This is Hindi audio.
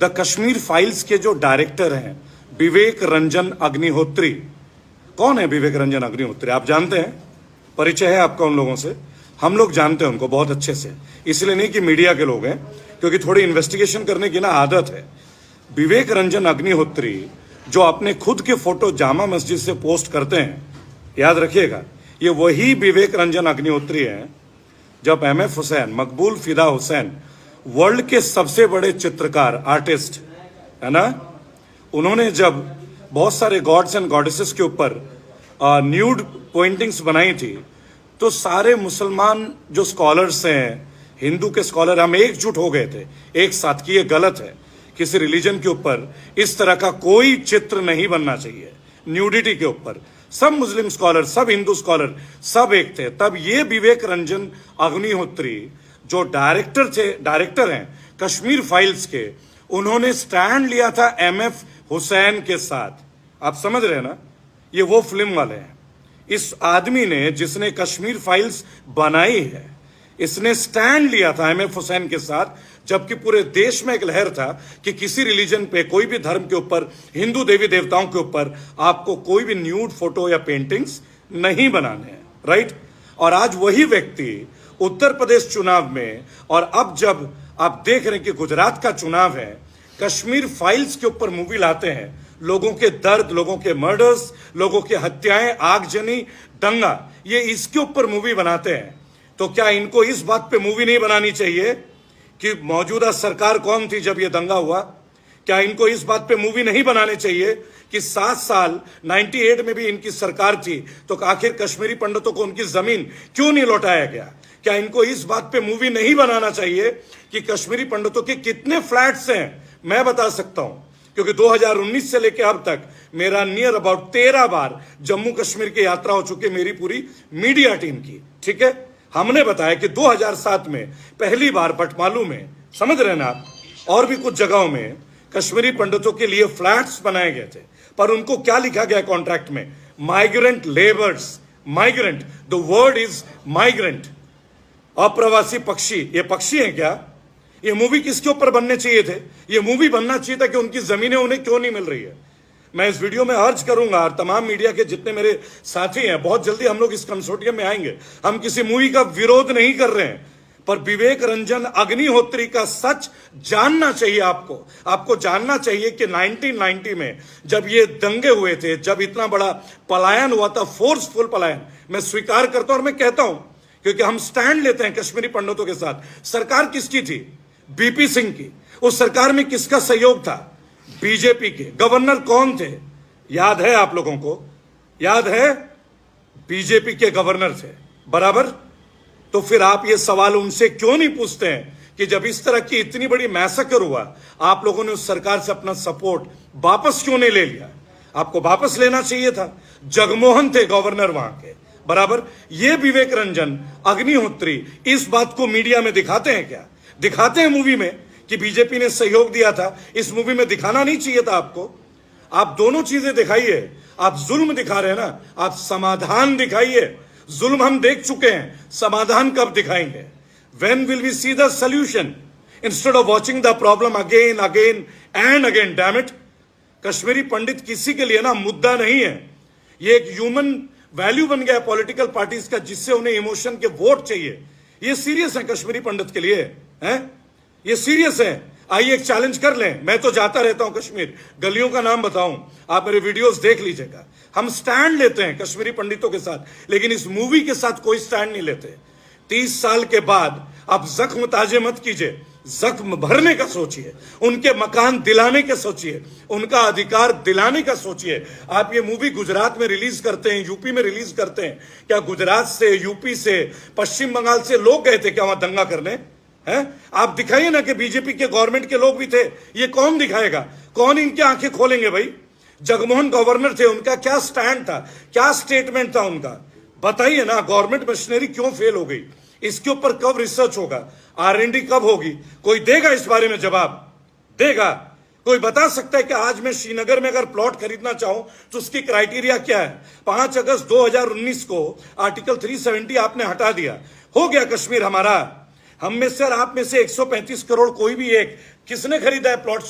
द कश्मीर फाइल्स के जो डायरेक्टर हैं विवेक रंजन अग्निहोत्री। कौन है विवेक रंजन अग्निहोत्री? आप जानते हैं? परिचय है आपका उन लोगों से? हम लोग जानते हैं उनको बहुत अच्छे से, इसलिए नहीं कि मीडिया के लोग हैं, क्योंकि थोड़ी इन्वेस्टिगेशन करने की ना आदत है। विवेक रंजन अग्निहोत्री जो अपने खुद के फोटो जामा मस्जिद से पोस्ट करते हैं, याद रखिएगा, ये वही विवेक रंजन अग्निहोत्री हैं जब एमएफ हुसैन, मकबूल फिदा हुसैन, वर्ल्ड के सबसे बड़े चित्रकार, आर्टिस्ट है ना, उन्होंने जब बहुत सारे गॉड्स एंड गॉडेसेस के ऊपर न्यूड पेंटिंग्स बनाई थी, तो सारे मुसलमान जो स्कॉलर्स हैं, हिंदू के स्कॉलर, हम एकजुट हो गए थे एक साथ कि ये गलत है, किसी रिलीजन के ऊपर इस तरह का कोई चित्र नहीं बनना चाहिए, न्यूडिटी के ऊपर। सब मुस्लिम स्कॉलर, सब हिंदू स्कॉलर, सब एक थे। तब ये विवेक रंजन अग्निहोत्री जो डायरेक्टर हैं कश्मीर फाइल्स के, उन्होंने स्टैंड लिया था एमएफ हुसैन के साथ। आप समझ रहे हैं ना, ये वो फिल्म वाले हैं। इस आदमी ने, जिसने कश्मीर फाइल्स बनाई है, इसने स्टैंड लिया था एमएफ हुसैन के साथ, जबकि पूरे देश में एक लहर था कि किसी रिलीजन पे, कोई भी धर्म के ऊपर, हिंदू देवी देवताओं के ऊपर आपको कोई भी न्यूड फोटो या पेंटिंग्स नहीं बनाने हैं, राइट। और आज वही व्यक्ति उत्तर प्रदेश चुनाव में, और अब जब आप देख रहे हैं कि गुजरात का चुनाव है, कश्मीर फाइल्स के ऊपर मूवी लाते हैं, लोगों के दर्द, लोगों के मर्डर्स, लोगों की हत्याएं, आगजनी, दंगा, ये इसके ऊपर मूवी बनाते हैं। तो क्या इनको इस बात पे मूवी नहीं बनानी चाहिए कि मौजूदा सरकार कौन थी जब ये दंगा हुआ? क्या इनको इस बात पे मूवी नहीं बनाने चाहिए कि 7 साल 98 में भी इनकी सरकार थी, तो आखिर कश्मीरी पंडितों को उनकी जमीन क्यों नहीं लौटाया गया? क्या इनको इस बात पे मूवी नहीं बनाना चाहिए कि कश्मीरी पंडितों के कितने फ्लैट्स हैं? मैं बता सकता हूं, क्योंकि 2019 से लेकर अब तक मेरा नियर अबाउट 13 बार जम्मू कश्मीर की यात्रा हो चुकी है, मेरी पूरी मीडिया टीम की, ठीक है। हमने बताया कि 2007 में पहली बार बटमालू में, समझ रहे ना आप, और भी कुछ जगहों में कश्मीरी पंडितों के लिए फ्लैट्स बनाए गए थे, पर उनको क्या लिखा गया कॉन्ट्रैक्ट में? Migrant labours. Migrant, the word is migrant, अप्रवासी पक्षी। ये पक्षी हैं क्या? ये मूवी किसके ऊपर बनने चाहिए थे? ये मूवी बनना चाहिए था कि उनकी जमीनें उन्हें क्यों नहीं मिल रही है। मैं इस वीडियो में अर्ज करूंगा, और तमाम मीडिया के जितने मेरे साथी हैं, बहुत जल्दी हम लोग इस कंसोर्टियम में आएंगे। हम किसी मूवी का विरोध नहीं कर रहे हैं, पर विवेक रंजन अग्निहोत्री का सच जानना चाहिए आपको। आपको जानना चाहिए कि 1990 में जब ये दंगे हुए थे, जब इतना बड़ा पलायन हुआ था, फोर्सफुल पलायन, मैं स्वीकार करता हूं और मैं कहता हूं, क्योंकि हम स्टैंड लेते हैं कश्मीरी पंडितों के साथ। सरकार किसकी थी? बीपी सिंह की। उस सरकार में किसका सहयोग था? बीजेपी के। गवर्नर कौन थे? याद है आप लोगों को? याद है? बीजेपी के गवर्नर थे, बराबर। तो फिर आप ये सवाल उनसे क्यों नहीं पूछते हैं कि जब इस तरह की इतनी बड़ी मैसेकर हुआ, आप लोगों ने उस सरकार से अपना सपोर्ट वापस क्यों नहीं ले लिया? आपको वापस लेना चाहिए था। जगमोहन थे गवर्नर वहां के, बराबर। ये विवेक रंजन अग्निहोत्री इस बात को मीडिया में दिखाते हैं क्या? दिखाते हैं मूवी में कि बीजेपी ने सहयोग दिया था। इस मूवी में दिखाना नहीं चाहिए था आपको। आप दोनों चीजें दिखाइए। आप जुल्म दिखा रहे हैं ना, आप समाधान दिखाइए। जुल्म हम देख चुके हैं, समाधान कब दिखाएंगे? When will we see the solution instead of watching the problem again and again? Damn it! Kashmiri पंडित किसी के लिए ना मुद्दा नहीं है। ये एक ह्यूमन वैल्यू बन गया पॉलिटिकल पार्टीज का, जिससे उन्हें इमोशन के वोट चाहिए। ये सीरियस है कश्मीरी पंडित के लिए, हैं? ये सीरियस है। आइए एक चैलेंज कर लें। मैं तो जाता रहता हूं कश्मीर, गलियों का नाम बताऊं, आप मेरे वीडियोस देख लीजिएगा। हम स्टैंड लेते हैं कश्मीरी पंडितों के साथ, लेकिन इस मूवी के साथ कोई स्टैंड नहीं लेते। 30 साल के बाद आप जख्म ताजे मत कीजिए, जख्म भरने का सोचिए, उनके मकान दिलाने का सोचिए, उनका अधिकार दिलाने का सोचिए। आप ये मूवी गुजरात में रिलीज करते हैं, यूपी में रिलीज करते हैं, क्या गुजरात से, यूपी से, पश्चिम बंगाल से लोग गए थे क्या वहां दंगा करने? हैं? आप दिखाइए ना कि बीजेपी के गवर्नमेंट के लोग भी थे। ये कौन दिखाएगा? कौन इनकी आंखें खोलेंगे भाई? जगमोहन गवर्नर थे, उनका क्या स्टैंड था, क्या स्टेटमेंट था उनका? बताइए ना। गवर्नमेंट मशीनरी क्यों फेल हो गई? इसके ऊपर कब रिसर्च होगा? R&D कब होगी? कोई देगा इस बारे में जवाब? देगा? कोई बता सकता है कि आज मैं श्रीनगर में अगर प्लॉट खरीदना चाहूं तो उसकी क्राइटेरिया क्या है? 5 अगस्त 2019 को आर्टिकल 370 आपने हटा दिया, हो गया कश्मीर हमारा। हम में से और आप में से 135 करोड़ कोई भी एक, किसने खरीदा है प्लॉट?